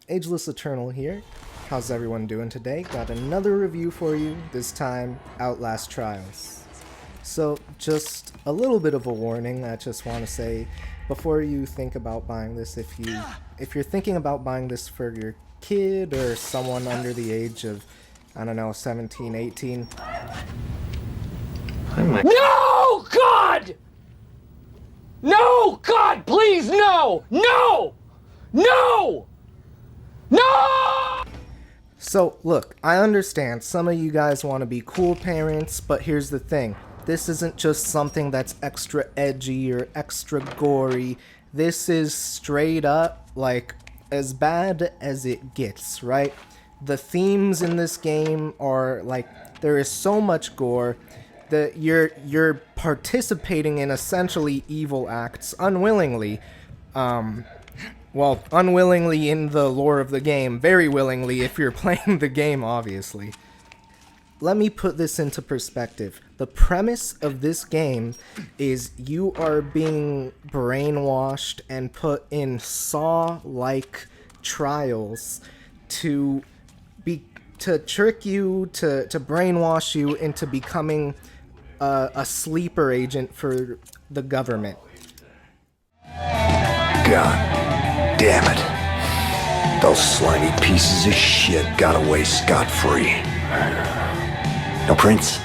Ageless Eternal here. How's everyone doing today? Got another review for you, this time Outlast Trials. So, just a little bit of a warning I just want to say before you think about buying this. If you're thinking about buying this for your kid or someone under the age of, I don't know, 17, 18. No, God! No, God, please, no! No! No! No! So, look, I understand some of you guys want to be cool parents, but here's the thing. This isn't just something that's extra edgy or extra gory. This is straight up, like, as bad as it gets, right? The themes in this game are, like, there is so much gore that you're participating in essentially evil acts unwillingly. Well, unwillingly in the lore of the game, very willingly if you're playing the game, obviously. Let me put this into perspective. The premise of this game is you are being brainwashed and put in Saw-like trials to trick you, to brainwash you into becoming a sleeper agent for the government. God damn it. Those slimy pieces of shit got away scot-free. No prints.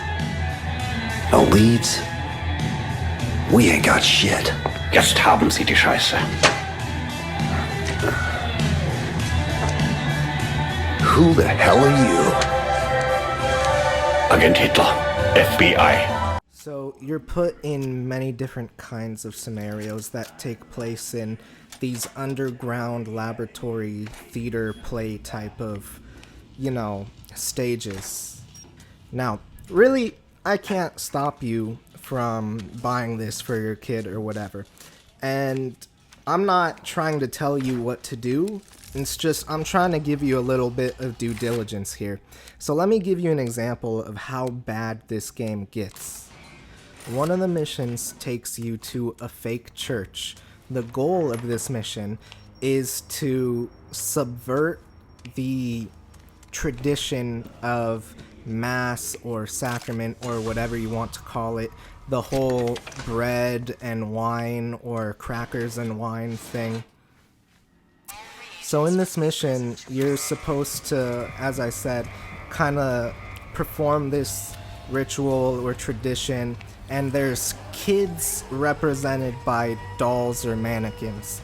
No leads. We ain't got shit. Jetzt haben Sie die Scheiße. Who the hell are you? Agent Hitler, FBI. So you're put in many different kinds of scenarios that take place in these underground laboratory theater play type of, stages. Now, really, I can't stop you from buying this for your kid or whatever. And I'm not trying to tell you what to do. It's just I'm trying to give you a little bit of due diligence here. So let me give you an example of how bad this game gets. One of the missions takes you to a fake church. The goal of this mission is to subvert the tradition of mass or sacrament or whatever you want to call it, the whole bread and wine or crackers and wine thing. So in this mission, you're supposed to, as I said, kind of perform this ritual or tradition, and there's kids represented by dolls or mannequins.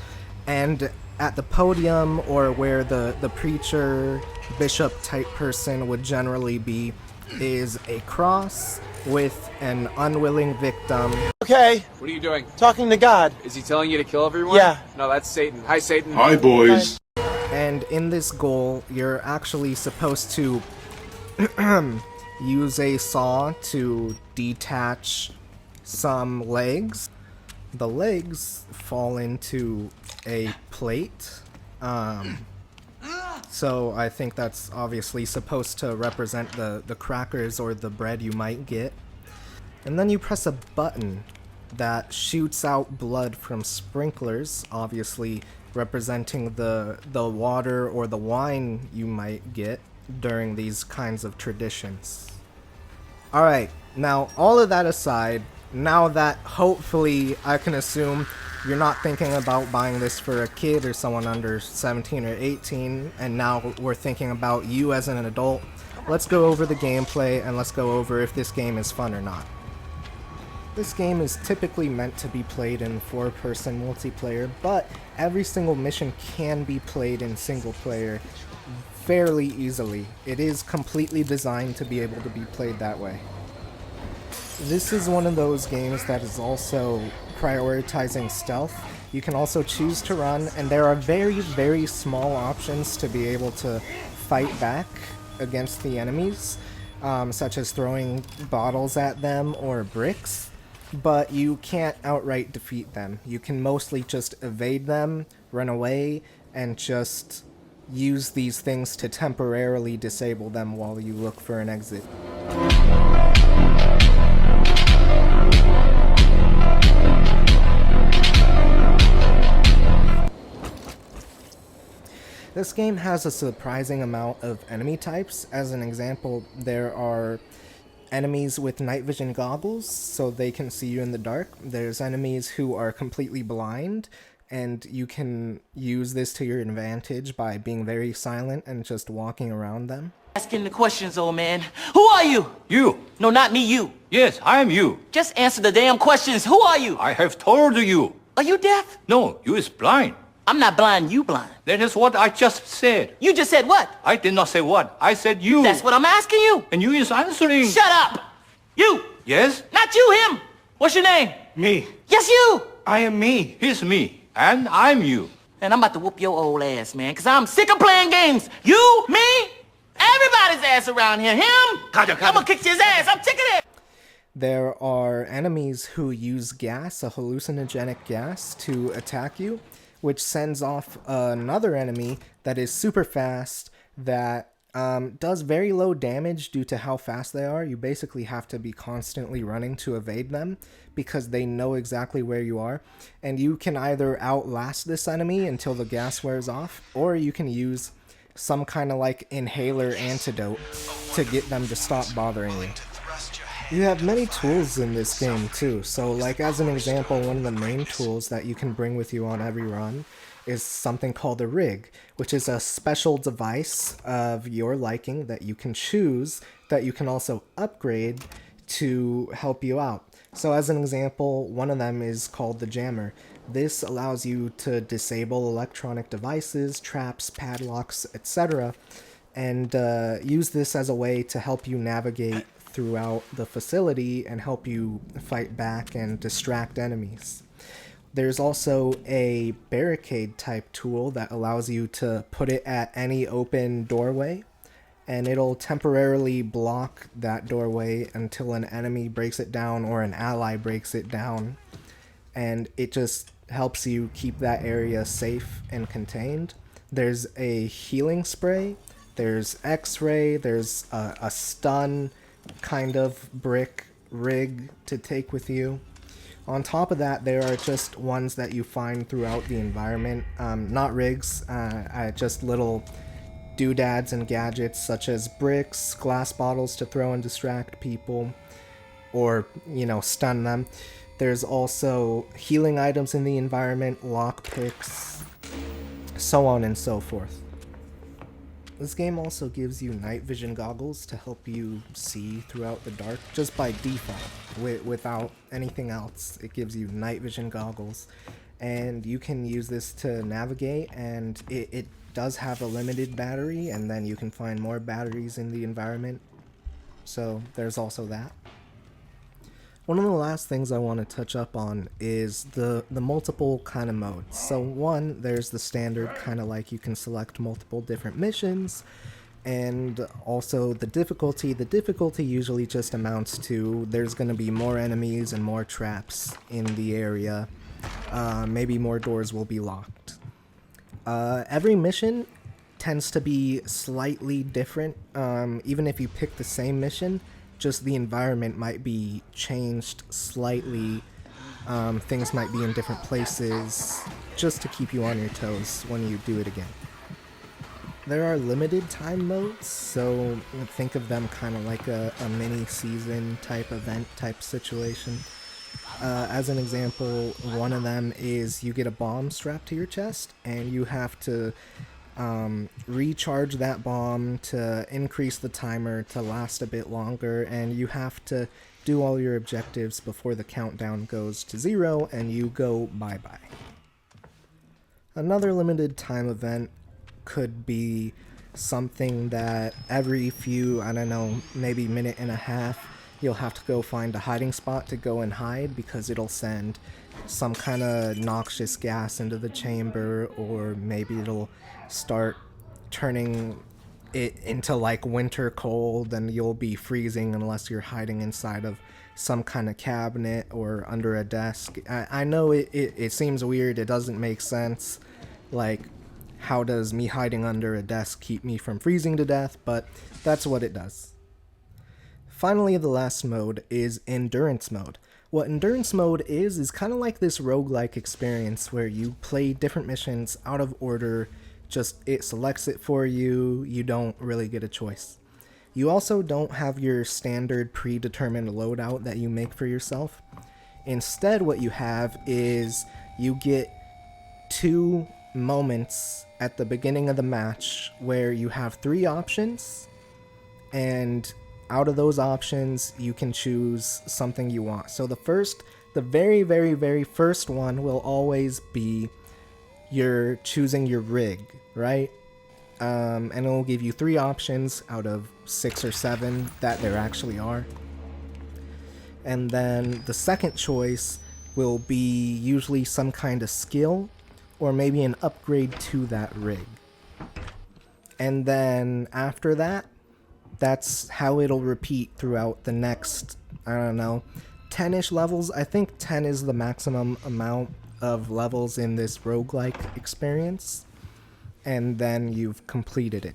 And at the podium, or where the preacher, bishop type person would generally be, is a cross with an unwilling victim. Okay. What are you doing? Talking to God. Is he telling you to kill everyone? Yeah. No, that's Satan. Hi, Satan. Hi, boys. And in this goal, you're actually supposed to use a saw to detach some legs. The legs fall into a plate. So I think that's obviously supposed to represent the crackers or the bread you might get. And then you press a button that shoots out blood from sprinklers, obviously representing the water or the wine you might get during these kinds of traditions. Alright, now all of that aside, now that hopefully I can assume you're not thinking about buying this for a kid or someone under 17 or 18, and now we're thinking about you as an adult, let's go over the gameplay and let's go over if this game is fun or not. This game is typically meant to be played in 4-person multiplayer, but every single mission can be played in single player fairly easily. It is completely designed to be able to be played that way. This is one of those games that is also prioritizing stealth. You can also choose to run, and there are very, very small options to be able to fight back against the enemies, such as throwing bottles at them or bricks. But you can't outright defeat them. You can mostly just evade them, run away, and just use these things to temporarily disable them while you look for an exit. This game has a surprising amount of enemy types. As an example, there are enemies with night vision goggles, so they can see you in the dark. There's enemies who are completely blind, and you can use this to your advantage by being very silent and just walking around them. Asking the questions, old man. Who are you? You. No, not me, you. Yes, I am you. Just answer the damn questions. Who are you? I have told you. Are you deaf? No, you is blind. I'm not blind, you blind. That is what I just said. You just said what? I did not say what. I said you. That's what I'm asking you. And you is answering. Shut up! You! Yes? Not you, him! What's your name? Me. Yes, you! I am me. He's me. And I'm you. And I'm about to whoop your old ass, man, because I'm sick of playing games. You, me, everybody's ass around here. Him? I'm gonna kick his ass. I'm sick of it. There are enemies who use gas, a hallucinogenic gas, to attack you, which sends off another enemy that is super fast that does very low damage due to how fast they are. You basically have to be constantly running to evade them because they know exactly where you are. And you can either outlast this enemy until the gas wears off, or you can use some kind of like inhaler antidote to get them to stop bothering you. You have many tools in this game too, so like as an example, one of the main tools that you can bring with you on every run is something called a rig, which is a special device of your liking that you can choose that you can also upgrade to help you out. So as an example, one of them is called the jammer. This allows you to disable electronic devices, traps, padlocks, etc., and use this as a way to help you navigate throughout the facility and help you fight back and distract enemies. There's also a barricade type tool that allows you to put it at any open doorway, and it'll temporarily block that doorway until an enemy breaks it down or an ally breaks it down, and it just helps you keep that area safe and contained. There's a healing spray, there's X-ray, there's a stun kind of brick rig to take with you. On top of that, there are just ones that you find throughout the environment, not rigs, just little doodads and gadgets such as bricks, glass bottles to throw and distract people, or, you know, stun them. There's also healing items in the environment, lockpicks, so on and so forth. This game also gives you night vision goggles to help you see throughout the dark, just by default, without anything else. It gives you night vision goggles, and you can use this to navigate, and it does have a limited battery, and then you can find more batteries in the environment, so there's also that. One of the last things I want to touch up on is the multiple kind of modes. So one, there's the standard kind of like you can select multiple different missions, and also the difficulty. The difficulty usually just amounts to there's going to be more enemies and more traps in the area. Maybe more doors will be locked. Every mission tends to be slightly different. Even if you pick the same mission, just the environment might be changed slightly. Things might be in different places, just to keep you on your toes when you do it again. There are limited time modes, so think of them kind of like a mini season type event type situation. As an example, one of them is you get a bomb strapped to your chest, and you have to recharge that bomb to increase the timer to last a bit longer, and you have to do all your objectives before the countdown goes to 0 and you go bye-bye. Another limited time event could be something that every few, I don't know, maybe minute and a half, you'll have to go find a hiding spot to go and hide, because it'll send some kind of noxious gas into the chamber, or maybe it'll start turning it into like winter cold and you'll be freezing unless you're hiding inside of some kind of cabinet or under a desk. I know it seems weird, it doesn't make sense, like how does me hiding under a desk keep me from freezing to death, but that's what it does. Finally, the last mode is Endurance Mode. What Endurance Mode is kind of like this roguelike experience where you play different missions out of order just it selects it for you. You don't really get a choice. You also don't have your standard predetermined loadout that you make for yourself. Instead, what you have is you get 2 moments at the beginning of the match where you have 3 options, and out of those options you can choose something you want. So the very, very, very first one will always be you're choosing your rig, right? And it will give you 3 options out of 6 or 7 that there actually are. And then the second choice will be usually some kind of skill or maybe an upgrade to that rig. And then after that, that's how it'll repeat throughout the next, I don't know, 10-ish levels. I think 10 is the maximum amount of levels in this roguelike experience. And then you've completed it.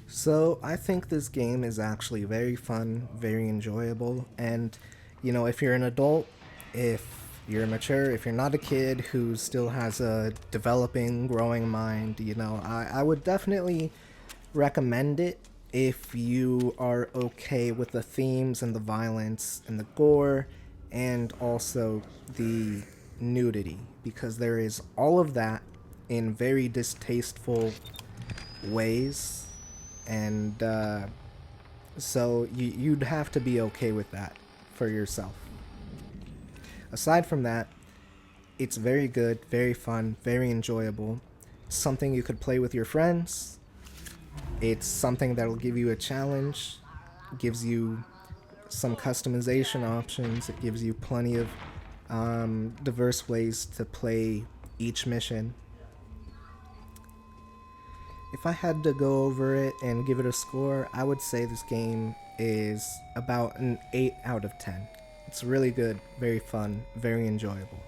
So I think this game is actually very fun, very enjoyable, and you know, if you're an adult, if you're mature, if you're not a kid who still has a developing, growing mind, you know, I would definitely recommend it if you are okay with the themes and the violence and the gore and also the nudity, because there is all of that in very distasteful ways, and so you'd have to be okay with that for yourself. Aside from that, it's very good, very fun, very enjoyable. It's something you could play with your friends. It's something that'll give you a challenge, gives you some customization options, it gives you plenty of diverse ways to play each mission. If I had to go over it and give it a score, I would say this game is about an 8 out of 10. It's really good, very fun, very enjoyable.